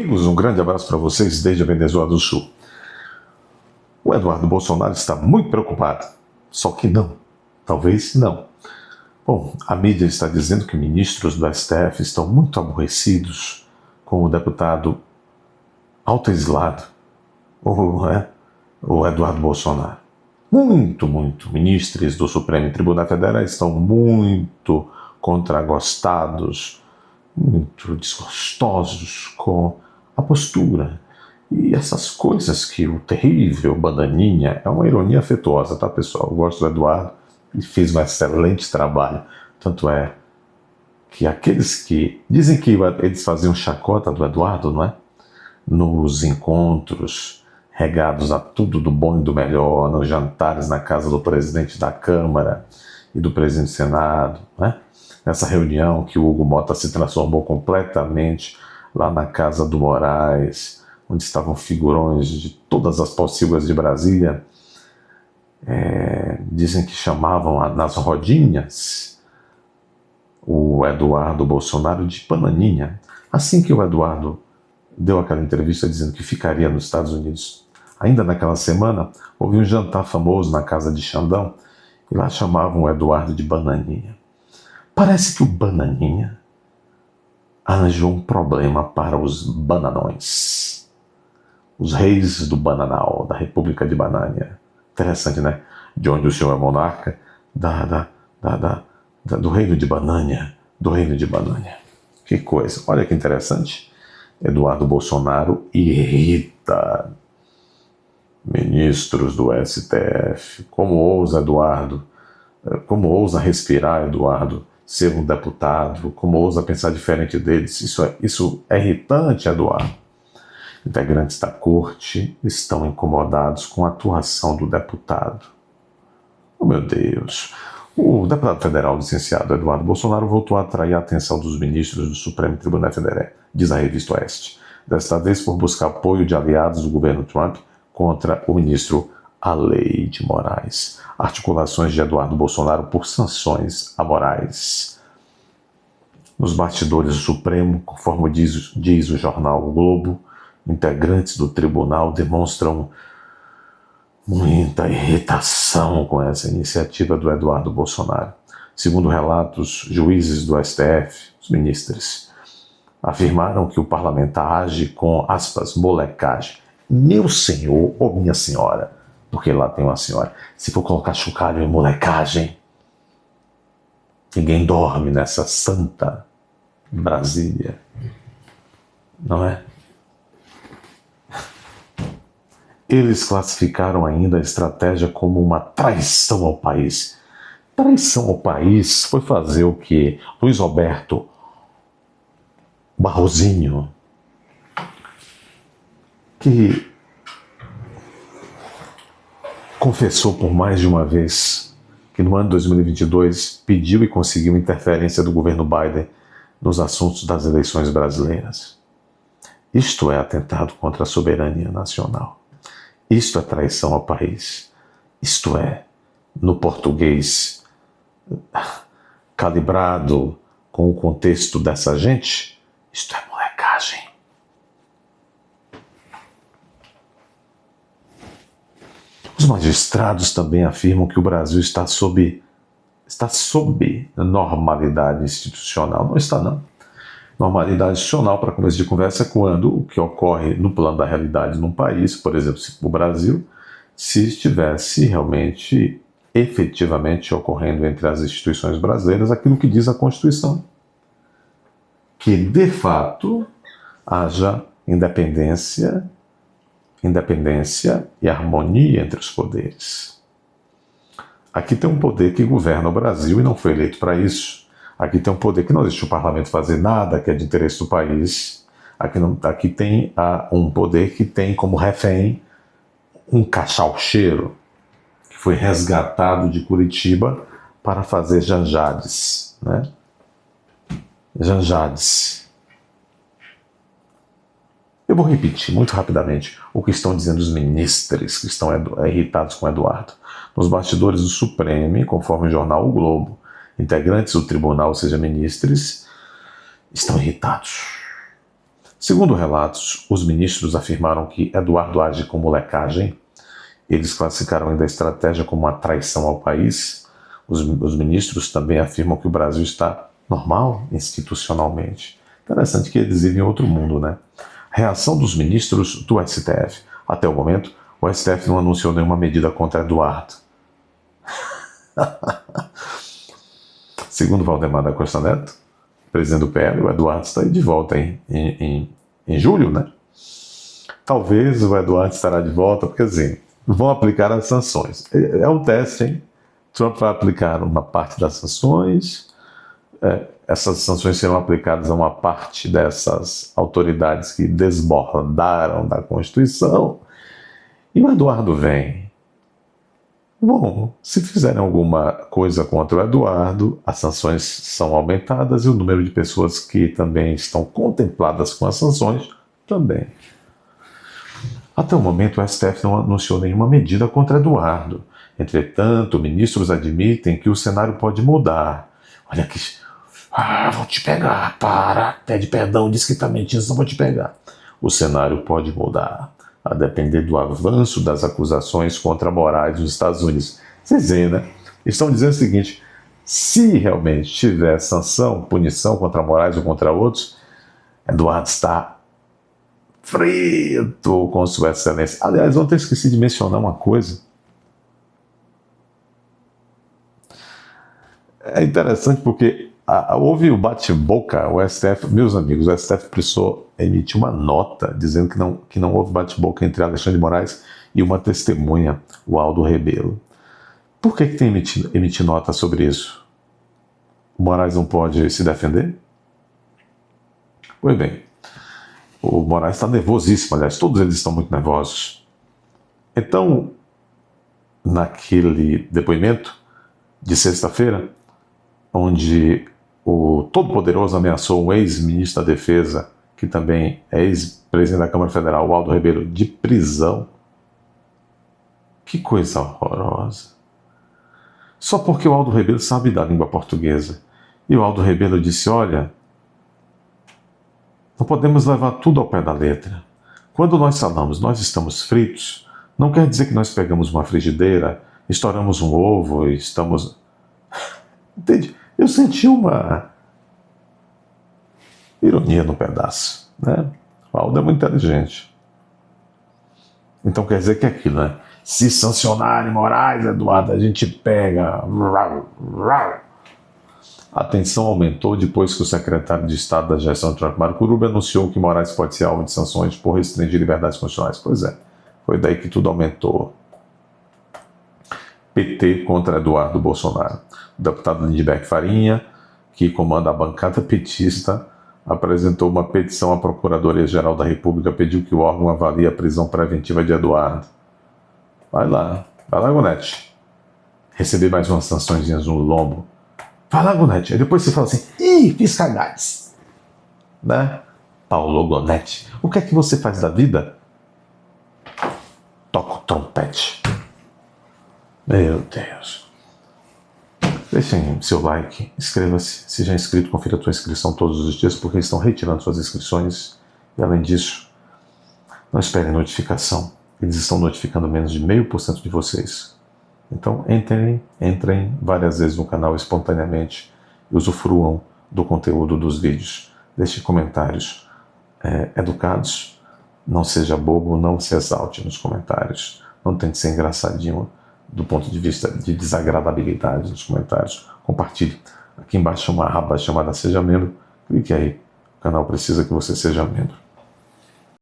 Amigos, um grande abraço para vocês desde a Venezuela do Sul. O Eduardo Bolsonaro está muito preocupado. Só que não. Talvez não. Bom, a mídia está dizendo que ministros do STF estão muito aborrecidos com o deputado autoexilado, o Eduardo Bolsonaro. Muito. Ministros do Supremo Tribunal Federal estão muito contragostados, muito desgostosos com a postura. E essas coisas que o terrível Bananinha, é uma ironia afetuosa, tá, pessoal? Eu gosto do Eduardo, ele fez um excelente trabalho. Tanto é que aqueles que dizem que eles faziam chacota do Eduardo, não é? Nos encontros regados a tudo do bom e do melhor, nos jantares na casa do presidente da Câmara e do presidente do Senado, né? Nessa reunião que o Hugo Mota se transformou completamente lá na casa do Moraes, onde estavam figurões de todas as possíveis de Brasília, dizem que chamavam nas rodinhas o Eduardo Bolsonaro de Bananinha. Assim que o Eduardo deu aquela entrevista dizendo que ficaria nos Estados Unidos, ainda naquela semana, houve um jantar famoso na casa de Xandão, e lá chamavam o Eduardo de Bananinha. Parece que o Bananinha arranjou um problema para os bananões, os reis do Bananal, da República de Banânia. Interessante, né? De onde o senhor é monarca, do reino de Banânia, do reino de Banânia. Que coisa, olha que interessante. Eduardo Bolsonaro irrita ministros do STF. Como ousa Eduardo? Como ousa respirar Eduardo? Ser um deputado? Como ousa pensar diferente deles? Isso é irritante, Eduardo. Integrantes da corte estão incomodados com a atuação do deputado. Oh, meu Deus! O deputado federal licenciado Eduardo Bolsonaro voltou a atrair a atenção dos ministros do Supremo Tribunal Federal, diz a revista Oeste. Desta vez por buscar apoio de aliados do governo Trump contra o ministro Alei de Moraes. Articulações de Eduardo Bolsonaro por sanções a Moraes. Nos bastidores do Supremo, conforme diz o jornal O Globo, integrantes do tribunal demonstram muita irritação com essa iniciativa do Eduardo Bolsonaro. Segundo relatos, juízes do STF, os ministros, afirmaram que o parlamentar age com, aspas, molecagem. Meu senhor ou minha senhora, porque lá tem uma senhora, se for colocar chocalho em molecagem, ninguém dorme nessa santa Brasília, não é? Eles classificaram ainda a estratégia como uma traição ao país. Traição ao país foi fazer o que Luiz Roberto Barrosinho, que confessou por mais de uma vez que no ano de 2022 pediu e conseguiu interferência do governo Biden nos assuntos das eleições brasileiras. Isto é atentado contra a soberania nacional. Isto é traição ao país. Isto é, no português calibrado com o contexto dessa gente, isto é molecagem. Os magistrados também afirmam que o Brasil está sob normalidade institucional. Não está, não. Normalidade institucional, para começo de conversa, é quando o que ocorre no plano da realidade num país, por exemplo, o Brasil, se estivesse realmente, efetivamente ocorrendo entre as instituições brasileiras aquilo que diz a Constituição. Que, de fato, haja independência e harmonia entre os poderes. Aqui tem um poder que governa o Brasil e não foi eleito para isso. Aqui tem um poder que não deixa o parlamento fazer nada que é de interesse do país. Aqui tem um poder que tem como refém um cachaucheiro que foi resgatado de Curitiba para fazer janjades, né? Janjades. Eu vou repetir muito rapidamente o que estão dizendo os ministros que estão irritados com Eduardo. Nos bastidores do Supremo, conforme o jornal O Globo, integrantes do tribunal, ou seja, ministros, estão irritados. Segundo relatos, os ministros afirmaram que Eduardo age com molecagem. Eles classificaram ainda a estratégia como uma traição ao país. Os ministros também afirmam que o Brasil está normal institucionalmente. Interessante que eles vivem em outro mundo, né? Reação dos ministros do STF. Até o momento, o STF não anunciou nenhuma medida contra Eduardo. Segundo Valdemar da Costa Neto, presidente do PL, o Eduardo está aí de volta em julho, né? Talvez o Eduardo estará de volta, porque assim, vão aplicar as sanções. É um teste, hein? Trump vai aplicar uma parte das sanções, essas sanções serão aplicadas a uma parte dessas autoridades que desbordaram da Constituição, e o Eduardo vem. Bom, se fizerem alguma coisa contra o Eduardo, as sanções são aumentadas e o número de pessoas que também estão contempladas com as sanções também. Até o momento, o STF não anunciou nenhuma medida contra Eduardo. Entretanto, ministros admitem que o cenário pode mudar. Olha que... vou te pegar, para. Pede perdão, diz que tá mentindo, só vou te pegar. O cenário pode mudar, a depender do avanço das acusações contra Moraes nos Estados Unidos. Vocês veem, né? Estão dizendo o seguinte: se realmente tiver sanção, punição contra Moraes ou contra outros, Eduardo está frito com Sua Excelência. Aliás, ontem eu esqueci de mencionar uma coisa. É interessante porque houve o bate-boca, o STF, meus amigos, o STF precisou emitir uma nota dizendo que não houve bate-boca entre Alexandre de Moraes e uma testemunha, o Aldo Rebelo. Por que tem emitir nota sobre isso? O Moraes não pode se defender? Pois bem, o Moraes está nervosíssimo, aliás, todos eles estão muito nervosos. Então, naquele depoimento de sexta-feira, onde o Todo-Poderoso ameaçou um ex-ministro da Defesa, que também é ex-presidente da Câmara Federal, o Aldo Rebelo, de prisão. Que coisa horrorosa. Só porque o Aldo Rebelo sabe da língua portuguesa. E o Aldo Rebelo disse, olha, não podemos levar tudo ao pé da letra. Quando nós falamos, nós estamos fritos, não quer dizer que nós pegamos uma frigideira, estouramos um ovo e estamos... Entende? Eu senti uma ironia no pedaço, né? O Aldo é muito inteligente. Então quer dizer que é aquilo, né? Se sancionarem Moraes, Eduardo, a gente pega. A tensão aumentou depois que o secretário de Estado da gestão Trump, Marco Rubio, anunciou que Moraes pode ser alvo de sanções por restringir liberdades constitucionais. Pois é, foi daí que tudo aumentou. PT contra Eduardo Bolsonaro. O deputado Lindbergh Farinha, que comanda a bancada petista, apresentou uma petição à Procuradoria-Geral da República, pediu que o órgão avalie a prisão preventiva de Eduardo. Vai lá, Gonete. Receber mais umas sançõezinhas no lombo. Vai lá, Gonete. Aí depois você fala assim, ih, fiz cagades. Né? Paulo Gonete, o que é que você faz da vida? Toca o trompete. Meu Deus. Deixem seu like, inscreva-se. Se já é inscrito, confira a tua inscrição todos os dias, porque eles estão retirando suas inscrições. E além disso, não esperem notificação. Eles estão notificando menos de 0,5% de vocês. Então entrem várias vezes no canal espontaneamente e usufruam do conteúdo dos vídeos. Deixe comentários educados. Não seja bobo, não se exalte nos comentários. Não tente ser engraçadinho do ponto de vista de desagradabilidade nos comentários. Compartilhe. Aqui embaixo uma aba chamada Seja Membro. Clique aí. O canal precisa que você seja membro.